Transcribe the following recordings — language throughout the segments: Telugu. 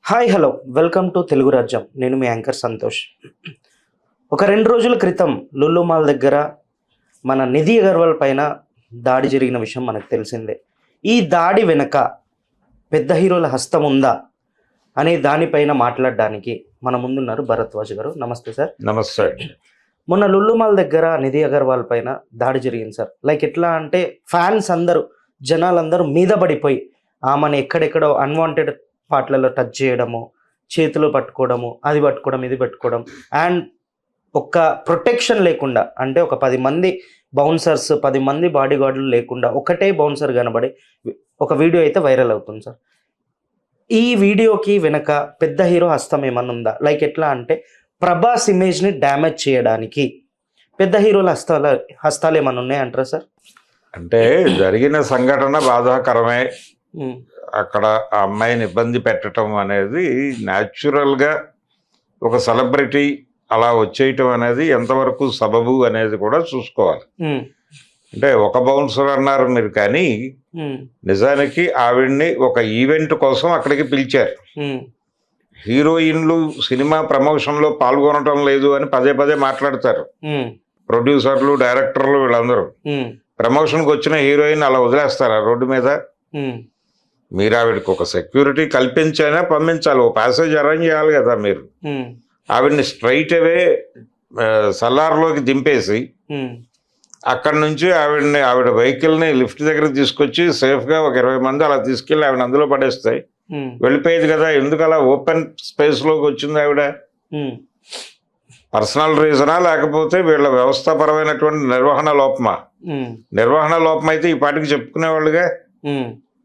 Hi hello welcome to Telugu రాజ్యం. నేను మీ యాంకర్ సంతోష్. ఒక 2 రోజుల క్రితం లుల్లు మాల్ దగ్గర మన నిధి అగర్వాల్ పైన దాడి జరిగిన విషయం మనకు తెలిసిందే. ఈ దాడి వెనుక పెద్ద హీరోల హస్తం ఉందా అనే దానిపైన మాట్లాడడానికి మన ముందున్నారు భరద్వాజ్ గారు. నమస్తే సార్. నమస్తే. మొన్న లుల్లు మాల్ దగ్గర నిధి అగర్వాల్ పైన దాడి జరిగింది సార్. లైక్ ఎట్లా అంటే ఫ్యాన్స్ అందరూ జనాలందరూ మీద పడిపోయి ఆమెను ఎక్కడెక్కడో అన్వాంటెడ్ పార్ట్లలో టచ్ చేయడము, చేతులు పట్టుకోవడము, అది పట్టుకోవడం, ఇది పట్టుకోవడం, అండ్ ఒక్క ప్రొటెక్షన్ లేకుండా, అంటే ఒక 10 మంది బౌన్సర్స్, 10 మంది బాడీ గార్డులు లేకుండా ఒకటే బౌన్సర్ కనబడి ఒక వీడియో అయితే వైరల్ అవుతుంది సార్. ఈ వీడియోకి వెనక పెద్ద హీరో హస్తం ఏమన్నా ఉందా? లైక్ ఎట్లా అంటే ప్రభాస్ ఇమేజ్ని డ్యామేజ్ చేయడానికి పెద్ద హీరోల హస్తాలు ఏమన్నా ఉన్నాయంటారా సార్? అంటే జరిగిన సంఘటన బాధాకరమే. అక్కడ ఆ అమ్మాయిని ఇబ్బంది పెట్టడం అనేది న్యాచురల్గా ఒక సెలబ్రిటీ అలా వచ్చేయటం అనేది ఎంతవరకు సబబు అనేది కూడా చూసుకోవాలి. అంటే ఒక బౌన్సర్ అన్నారు మీరు, కానీ నిజానికి ఆవిడ్ని ఒక ఈవెంట్ కోసం అక్కడికి పిలిచారు. హీరోయిన్లు సినిమా ప్రమోషన్లో పాల్గొనటం లేదు అని పదే పదే మాట్లాడతారు ప్రొడ్యూసర్లు, డైరెక్టర్లు, వీళ్ళందరూ. ప్రమోషన్కి వచ్చిన హీరోయిన్ అలా వదిలేస్తారా రోడ్డు మీద? మీరు ఆవిడకి ఒక సెక్యూరిటీ కల్పించైనా పంపించాలి, ఓ ప్యాసేజ్ అరేంజ్ చేయాలి కదా మీరు. ఆవిడ్ని స్ట్రైట్ అవే సల్లార్లోకి దింపేసి అక్కడి నుంచి ఆవిడ వెహికల్ని లిఫ్ట్ దగ్గర తీసుకొచ్చి సేఫ్గా ఒక 20 మంది అలా తీసుకెళ్ళి ఆవిడ అందులో పడేస్తాయి, వెళ్ళిపోయేది కదా. ఎందుకు అలా ఓపెన్ స్పేస్లోకి వచ్చింది ఆవిడ? పర్సనల్ రీజనా, లేకపోతే వీళ్ళ వ్యవస్థాపరమైనటువంటి నిర్వహణ లోపమా? నిర్వహణ లోపం అయితే ఈ పాటికి చెప్పుకునేవాళ్ళుగా.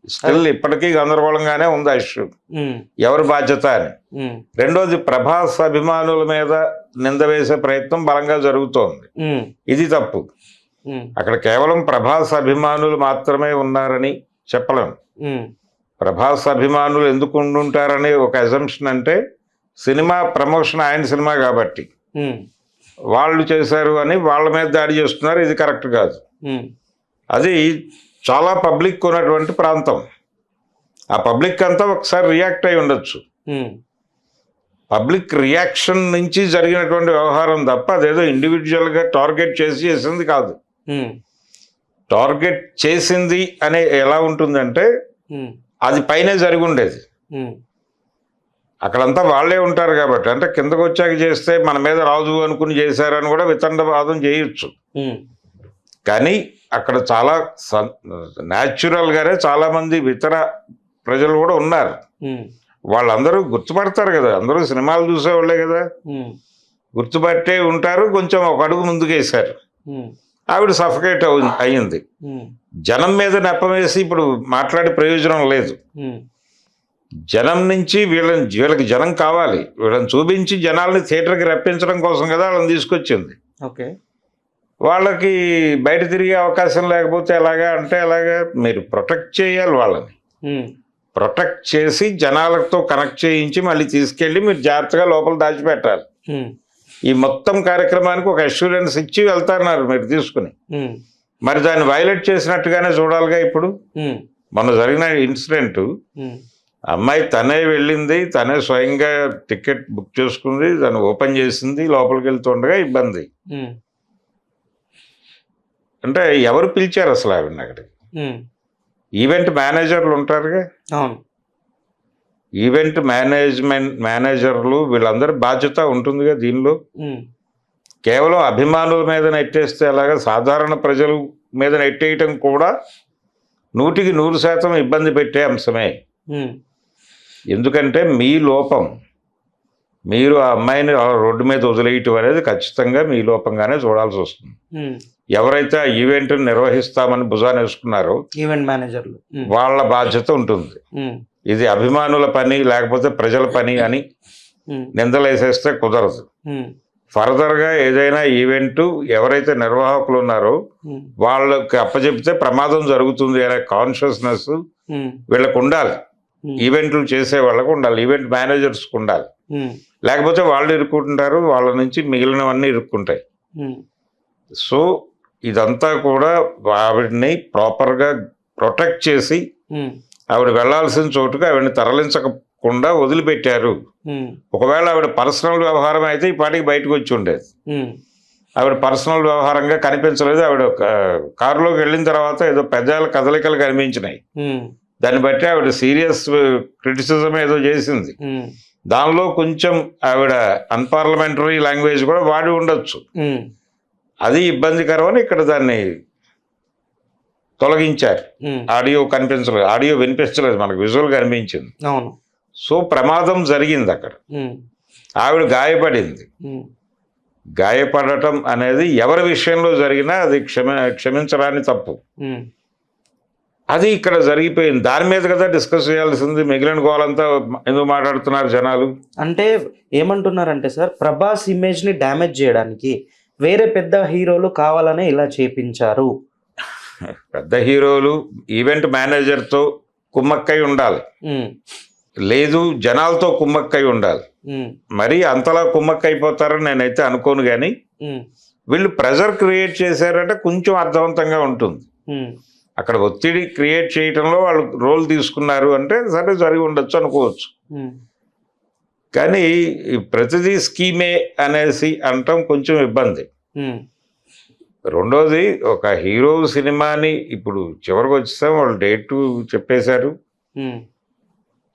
స్టిల్ ఇప్పటికీ గందరగోళంగానే ఉంది ఆ ఇష్యూ, ఎవరి బాధ్యత అని. రెండోది, ప్రభాస్ అభిమానుల మీద నింద వేసే ప్రయత్నం బలంగా జరుగుతోంది. ఇది తప్పు. అక్కడ కేవలం ప్రభాస్ అభిమానులు మాత్రమే ఉన్నారని చెప్పలేము. ప్రభాస్ అభిమానులు ఎందుకు ఉండుంటారని ఒక అజంప్షన్, అంటే సినిమా ప్రమోషన్ ఆయన సినిమా కాబట్టి వాళ్ళు చేశారు అని వాళ్ళ మీద దాడి చేస్తున్నారు. ఇది కరెక్ట్ కాదు. అది చాలా పబ్లిక్ ఉన్నటువంటి ప్రాంతం. ఆ పబ్లిక్ అంతా ఒకసారి రియాక్ట్ అయి ఉండొచ్చు. పబ్లిక్ రియాక్షన్ నుంచి జరిగినటువంటి వ్యవహారం తప్ప అదేదో ఇండివిజువల్గా టార్గెట్ చేసింది కాదు. టార్గెట్ చేసింది అనే ఎలా ఉంటుందంటే అది పైనే జరిగి ఉండేది. అక్కడంతా వాళ్ళే ఉంటారు కాబట్టి, అంటే కిందకు వచ్చాక చేస్తే మన మీద రాజు అనుకుని చేశారని కూడా వితండవాదం చేయొచ్చు. కానీ అక్కడ చాలా న్యాచురల్గానే చాలామంది ఇతర ప్రజలు కూడా ఉన్నారు. వాళ్ళందరూ గుర్తుపడతారు కదా, అందరూ సినిమాలు చూసేవాళ్ళే కదా, గుర్తుపట్టే ఉంటారు. కొంచెం ఒక అడుగు ముందుకేశారు, ఆవిడ సఫకేట్ అయ్యింది. జనం మీద నెప్పవేసి ఇప్పుడు మాట్లాడే ప్రయోజనం లేదు. జనం నుంచి వీళ్ళకి జనం కావాలి, వీళ్ళని చూపించి జనాల్ని థియేటర్కి రప్పించడం కోసం కదా వాళ్ళని తీసుకొచ్చింది. ఓకే, వాళ్ళకి బయట తిరిగే అవకాశం లేకపోతే ఎలాగా? అంటే అలాగా మీరు ప్రొటెక్ట్ చేయాలి, వాళ్ళని ప్రొటెక్ట్ చేసి జనాలతో కనెక్ట్ చేయించి మళ్ళీ తీసుకెళ్ళి మీరు జాగ్రత్తగా లోపల దాచిపెట్టాలి. ఈ మొత్తం కార్యక్రమానికి ఒక అష్యూరెన్స్ ఇచ్చి వెళ్తారన్నారు మీరు తీసుకుని. మరి దాన్ని వైలేట్ చేసినట్టుగానే చూడాలిగా. ఇప్పుడు మొన్న జరిగిన ఇన్సిడెంట్, అమ్మాయి తనే వెళ్ళింది, తనే స్వయంగా టికెట్ బుక్ చేసుకుంది, దాన్ని ఓపెన్ చేసింది, లోపలికి వెళ్తుండగా ఇబ్బంది. అంటే ఎవరు పిలిచారు అసలు ఆవిడని అక్కడికి? ఈవెంట్ మేనేజర్లు ఉంటారుగా, ఈవెంట్ మేనేజర్లు, వీళ్ళందరి బాధ్యత ఉంటుందిగా దీనిలో. కేవలం అభిమానుల మీద నెట్టేస్తే అలాగా సాధారణ ప్రజల మీద నెట్టేయటం కూడా 100కి 100% ఇబ్బంది పెట్టే అంశమే. ఎందుకంటే మీ లోపం, మీరు ఆ అమ్మాయిని రోడ్డు మీద వదిలేయటం అనేది ఖచ్చితంగా మీ లోపంగానే చూడాల్సి వస్తుంది. ఎవరైతే ఆ ఈవెంట్ నిర్వహిస్తామని భుజాన్ని వేసుకున్నారో ఈవెంట్ మేనేజర్లు, వాళ్ళ బాధ్యత ఉంటుంది. ఇది అభిమానుల పని లేకపోతే ప్రజల పని అని నిందలేసేస్తే కుదరదు. ఫర్దర్గా ఏదైనా ఈవెంట్ ఎవరైతే నిర్వాహకులు ఉన్నారో వాళ్ళకి అప్పచెప్తే ప్రమాదం జరుగుతుంది అనే కాన్షియస్నెస్ వీళ్ళకు ఉండాలి. ఈవెంట్లు చేసే వాళ్ళకు ఉండాలి, ఈవెంట్ మేనేజర్స్కి ఉండాలి. లేకపోతే వాళ్ళు ఇరుక్కుంటారు, వాళ్ళ నుంచి మిగిలినవన్నీ ఇరుక్కుంటాయి. సో ఇదంతా కూడా ఆవిడ్ని ప్రాపర్గా ప్రొటెక్ట్ చేసి ఆవిడ వెళ్లాల్సిన చోటుకు ఆవిడని చెప్పకుండా వదిలిపెట్టారు. ఒకవేళ ఆవిడ పర్సనల్ వ్యవహారం అయితే ఈ పాటికి బయటకు వచ్చి ఉండేది. ఆవిడ పర్సనల్ వ్యవహారంగా కనిపించలేదు. ఆవిడ కారులోకి వెళ్ళిన తర్వాత ఏదో పెద్దాల కదలికలు కనిపించినాయి. దాన్ని బట్టి ఆవిడ సీరియస్ క్రిటిసిజం ఏదో చేసింది. దానిలో కొంచెం ఆవిడ అన్పార్లమెంటరీ లాంగ్వేజ్ కూడా వాడి ఉండొచ్చు. అది ఇబ్బందికరం అని ఇక్కడ దాన్ని తొలగించారు. ఆడియో కనిపించలేదు, ఆడియో వినిపించలేదు, మనకు విజువల్ కనిపించింది. సో ప్రమాదం జరిగింది అక్కడ. ఆవిడ గాయపడింది. గాయపడటం అనేది ఎవరి విషయంలో జరిగినా అది క్షమించరాని తప్పు. అది ఇక్కడ జరిగిపోయింది. దాని మీద కదా డిస్కస్ చేయాల్సింది. మిగిలిన గోలంతా ఎందుకు మాట్లాడుతున్నారు జనాలు అంటే ఏమంటున్నారంటే సార్, ప్రభాస్ ఇమేజ్ ని డ్యామేజ్ చేయడానికి వేరే పెద్ద హీరోలు కావాలనే ఇలా చేపించారు. పెద్ద హీరోలు ఈవెంట్ మేనేజర్తో కుమ్మక్కై ఉండాలి, లేదు జనాలతో కుమ్మక్కై ఉండాలి. మరి అంతలా కుమ్మక్కైపోతారని నేనైతే అనుకోను. కానీ వీళ్ళు ప్రెజర్ క్రియేట్ చేశారంటే కొంచెం అర్థవంతంగా ఉంటుంది. అక్కడ ఒత్తిడి క్రియేట్ చేయటంలో వాళ్ళు రోల్ తీసుకున్నారు అంటే సరే జరిగి ఉండొచ్చు అనుకోవచ్చు. కానీ ప్రతిదీ స్కీమే అనేసి అనటం కొంచెం ఇబ్బంది. రెండోది, ఒక హీరో సినిమాని ఇప్పుడు చివరికి వచ్చేసాం, వాళ్ళు డేట్ చెప్పేశారు,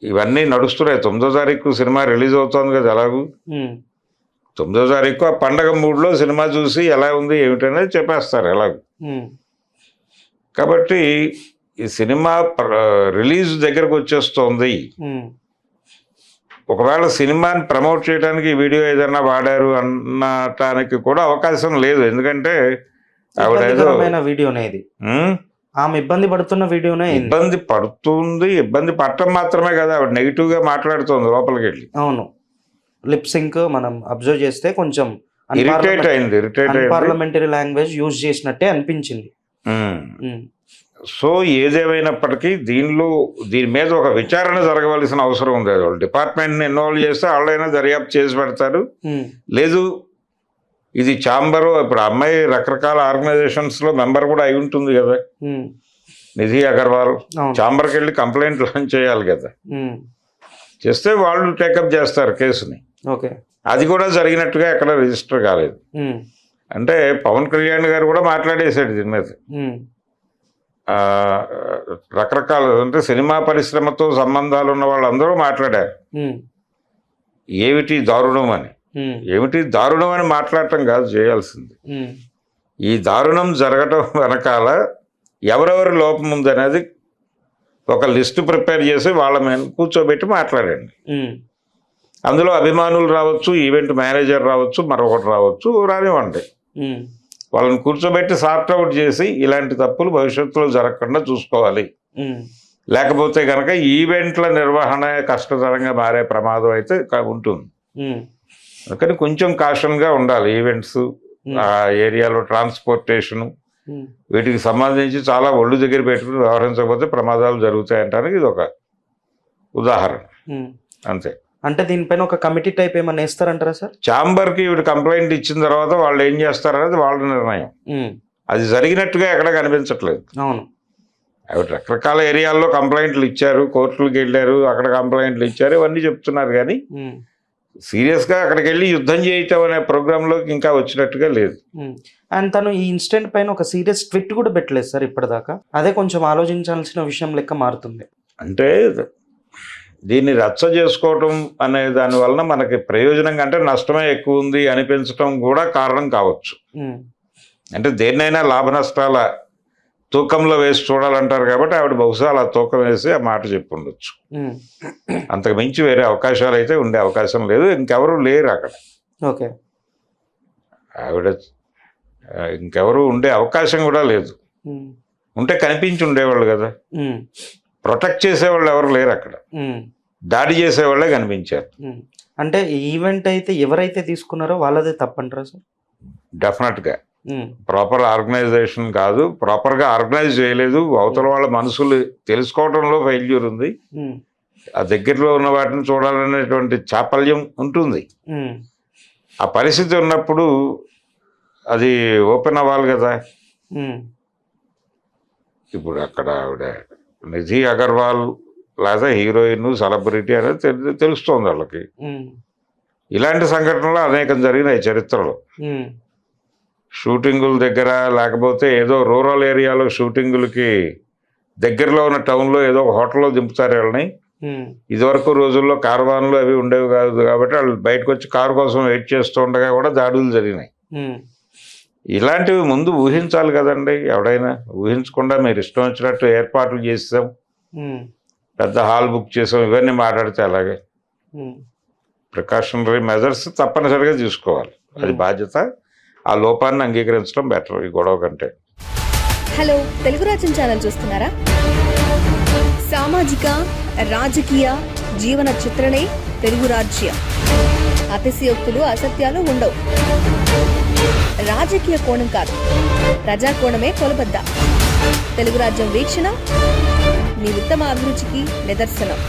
ఇవన్నీ నడుస్తున్నాయి. 9వ తారీఖు సినిమా రిలీజ్ అవుతుంది కదా. ఎలాగూ 9వ తారీఖు ఆ పండగ మూడ్లో సినిమా చూసి ఎలా ఉంది ఏమిటనేది చెప్పేస్తారు ఎలాగూ. కాబట్టి ఈ సినిమా రిలీజ్ దగ్గరకు వచ్చేస్తోంది. ఒకవేళ సినిమాని ప్రమోట్ చేయడానికి వీడియో ఏదైనా వాడారు అన్నటానికి కూడా అవకాశం లేదు. ఎందుకంటే వీడియోనే ఆమె ఇబ్బంది పడుతున్న వీడియోనే. ఇబ్బంది పడుతుంది, ఇబ్బంది పడటం మాత్రమే కదా, ఆవిడ నెగిటివ్ గా మాట్లాడుతుంది లోపలికి వెళ్ళి. అవును, లిప్ సింక్ మనం అబ్జర్వ్ చేస్తే కొంచెం ఇరిటేట్ అయింది. పార్లమెంటరీ లాంగ్వేజ్ యూజ్ చేసినట్టే అనిపించింది. సో ఏదేమైనప్పటికీ దీని మీద ఒక విచారణ జరగవలసిన అవసరం ఉంది. వాళ్ళు డిపార్ట్మెంట్ని ఇన్వాల్వ్ చేస్తే వాళ్ళైనా దర్యాప్తు చేసి పెడతారు. లేదు ఇది ఛాంబరు, ఇప్పుడు అమ్మాయి రకరకాల ఆర్గనైజేషన్స్ లో మెంబర్ కూడా అయి ఉంటుంది కదా, నిధి అగర్వాల్. ఛాంబర్కి వెళ్ళి కంప్లైంట్ లాంచ్ చేయాలి కదా, చేస్తే వాళ్ళు టేకప్ చేస్తారు కేసుని. అది కూడా జరిగినట్టుగా ఎక్కడ రిజిస్టర్ కాలేదు. అంటే పవన్ కళ్యాణ్ గారు కూడా మాట్లాడేశాడు దీని మీద. రకరకాల అంటే సినిమా పరిశ్రమతో సంబంధాలు ఉన్న వాళ్ళందరూ మాట్లాడారు. ఏమిటి దారుణం అని, ఏమిటి దారుణం అని మాట్లాడటం కాదు చేయాల్సింది. ఈ దారుణం జరగటం వెనకాల ఎవరెవరి లోపం ఉందనేది ఒక లిస్టు ప్రిపేర్ చేసి వాళ్ళ మీద కూర్చోబెట్టి మాట్లాడండి. అందులో అభిమానులు రావచ్చు, ఈవెంట్ మేనేజర్ రావచ్చు, మరొకటి రావచ్చు, రానివ్వండి. వాళ్ళని కూర్చోబెట్టి సార్ట్ అవుట్ చేసి ఇలాంటి తప్పులు భవిష్యత్తులో జరగకుండా చూసుకోవాలి. లేకపోతే కనుక ఈవెంట్ల నిర్వహణ కష్టతరంగా మారే ప్రమాదం అయితే ఉంటుంది. అందుకని కొంచెం కాషన్గా ఉండాలి. ఈవెంట్స్, ఆ ఏరియాలో ట్రాన్స్పోర్టేషను, వీటికి సంబంధించి చాలా ఒళ్ళు దగ్గర పెట్టుకుని వ్యవహరించకపోతే ప్రమాదాలు జరుగుతాయంటానికి ఇది ఒక ఉదాహరణ అంతే. అంటే దీనిపైన ఒక కమిటీ టైప్ ఏమన్నా వేస్తారంటారా సార్? ఛాంబర్కి వీడు కంప్లైంట్ ఇచ్చిన తర్వాత వాళ్ళు ఏం చేస్తారనేది వాళ్ళ నిర్ణయం. అది జరిగినట్టుగా ఎక్కడ కనిపించట్లేదు. అవును, ఆవిడ రకరకాల ఏరియాల్లో కంప్లైంట్లు ఇచ్చారు, కోర్టులకు వెళ్ళారు, అక్కడ కంప్లైంట్లు ఇచ్చారు, ఇవన్నీ చెప్తున్నారు. కానీ సీరియస్గా అక్కడికి వెళ్ళి యుద్ధం చేయటం అనే ప్రోగ్రాంలోకి ఇంకా వచ్చినట్టుగా లేదు. అండ్ తను ఈ ఇన్సిడెంట్ పైన ఒక సీరియస్ ట్వీట్ కూడా పెట్టలేదు సార్ ఇప్పటిదాకా. అదే కొంచెం ఆలోచించాల్సిన విషయం లెక్క మారుతుంది. అంటే దీన్ని రచ్చ చేసుకోవటం అనే దాని వలన మనకి ప్రయోజనం కంటే నష్టమే ఎక్కువ ఉంది అనిపించటం కూడా కారణం కావచ్చు. అంటే దేన్నైనా లాభ నష్టాల తూకంలో వేసి చూడాలంటారు కాబట్టి ఆవిడ బహుశా అలా తూకం వేసి ఆ మాట చెప్పుండొచ్చు. అంతకు మించి వేరే అవకాశాలు అయితే ఉండే అవకాశం లేదు. ఇంకెవరు లేరు అక్కడ. ఆవిడ ఇంకెవరు ఉండే అవకాశం కూడా లేదు. ఉంటే కనిపించి ఉండేవాళ్ళు కదా. ప్రొటెక్ట్ చేసేవాళ్ళు ఎవరు లేరు అక్కడ. దాడి చేసేవాళ్ళే కనిపించారు. అంటే ఈవెంట్ అయితే ఎవరైతే తీసుకున్నారో వాళ్ళదే తప్పంటారా సార్? డెఫినెట్గా ప్రాపర్ ఆర్గనైజేషన్ కాదు, ప్రాపర్గా ఆర్గనైజ్ చేయలేదు. అవతల వాళ్ళ మనసులు తెలుసుకోవడంలో ఫెయిల్యూర్ ఉంది. ఆ దగ్గరలో ఉన్న వాటిని చూడాలనేటువంటి చాపల్యం ఉంటుంది. ఆ పరిస్థితి ఉన్నప్పుడు అది ఓపెన్ అవ్వాలి కదా. ఇప్పుడు అక్కడ ఆవిడ నిధి అగర్వాల్ లేదా హీరోయిన్ సెలబ్రిటీ అనేది తెలుస్తోంది వాళ్ళకి. ఉమ్, ఇలాంటి సంఘటనలు అనేకం జరిగినాయి చరిత్రలో. ఉమ్, షూటింగుల దగ్గర, లేకపోతే ఏదో రూరల్ ఏరియాలో షూటింగులకి దగ్గరలో ఉన్న టౌన్లో ఏదో ఒక హోటల్లో దింపుతారు వీళ్ళని. ఉమ్, ఇదివరకు రోజుల్లో కార్వాన్లు అవి ఉండేవి కాదు కాబట్టి వాళ్ళు బయటకు వచ్చి కారు కోసం వెయిట్ చేస్తూ ఉండగా కూడా దాడులు జరిగినాయి. ఉమ్, ఇలాంటివి ముందు ఊహించాలి కదండి. ఎవడైనా ఊహించకుండా మీరు ఇష్టం వచ్చినట్టు ఏర్పాట్లు చేస్తాం, ఉమ్, పెద్ద హాల్ బుక్ చేసాం, ఇవన్నీ మాట్లాడితే అలాగే. ఉమ్, ప్రికాషనరీ మెజర్స్ తప్పనిసరిగా తీసుకోవాలి, అది బాధ్యత. ఆ లోపాన్ని అంగీకరించడం బెటర్ ఈ గొడవ కంటే. హలో, తెలుగు రాజ్యం ఛానల్ చూస్తున్నారా? సామాజిక, రాజకీయ, జీవన చిత్రణే తెలుగు రాజ్యం. అతిశయోక్తులు, అసత్యాలు ఉండవు. రాజకీయ కోణం కాదు, ప్రజా కోణమే కొలబద్ద. తెలుగు రాజ్యం వీక్షణ మీ ఉత్తమ అభిరుచికి నిదర్శనం.